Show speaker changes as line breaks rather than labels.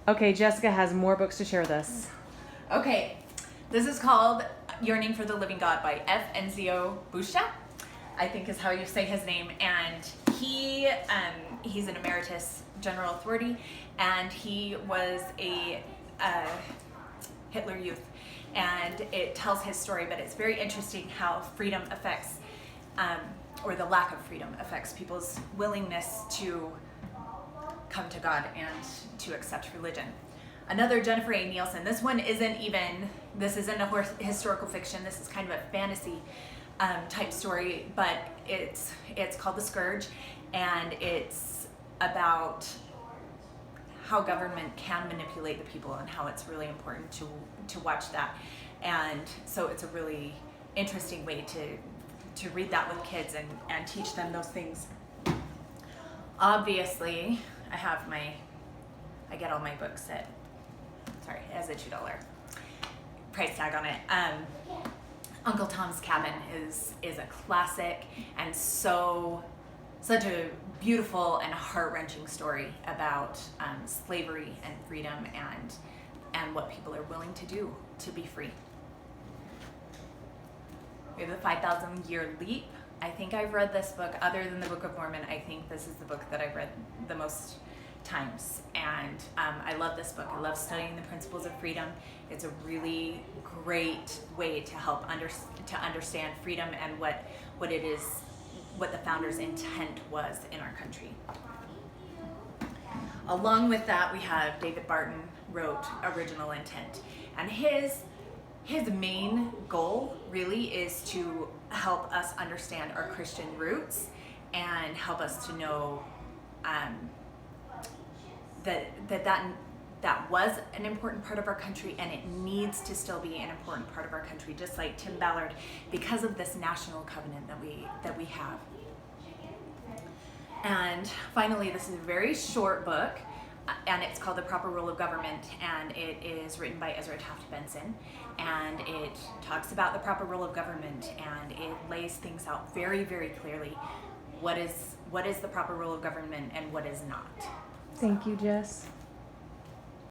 Okay, Jessica has more books to share with us.
Okay, this is called Yearning for the Living God by F. Enzio Buscia, I think is how you say his name. And he's an emeritus general authority, and he was a Hitler Youth. And it tells his story, but it's very interesting how freedom affects, or the lack of freedom affects people's willingness to come to God and to accept religion. Another Jennifer A. Nielsen. This isn't a historical fiction. This is kind of a fantasy type story, but it's called The Scourge, and it's about how government can manipulate the people and how it's really important to watch that. And so it's a really interesting way to read that with kids and teach them those things. Obviously, I get all my books it has a $2 price tag on it. Uncle Tom's Cabin is a classic, and such a beautiful and heart-wrenching story about slavery and freedom and what people are willing to do to be free. We have the 5,000 Year Leap. I think I've read this book, other than the Book of Mormon. I think this is the book that I've read the most times, and I love this book. I love studying the principles of freedom. It's a really great way to help to understand freedom and what it is, what the founders' intent was in our country. Along with that, we have David Barton wrote Original Intent, and his main goal really is to help us understand our Christian roots and help us to know that was an important part of our country, and it needs to still be an important part of our country, just like Tim Ballard, because of this national covenant that we have. And finally, this is a very short book, and it's called The Proper Rule of Government, and it is written by Ezra Taft Benson, and it talks about the proper rule of government, and it lays things out very, very clearly. What is the proper rule of government and what is not.
Thank you, Jess.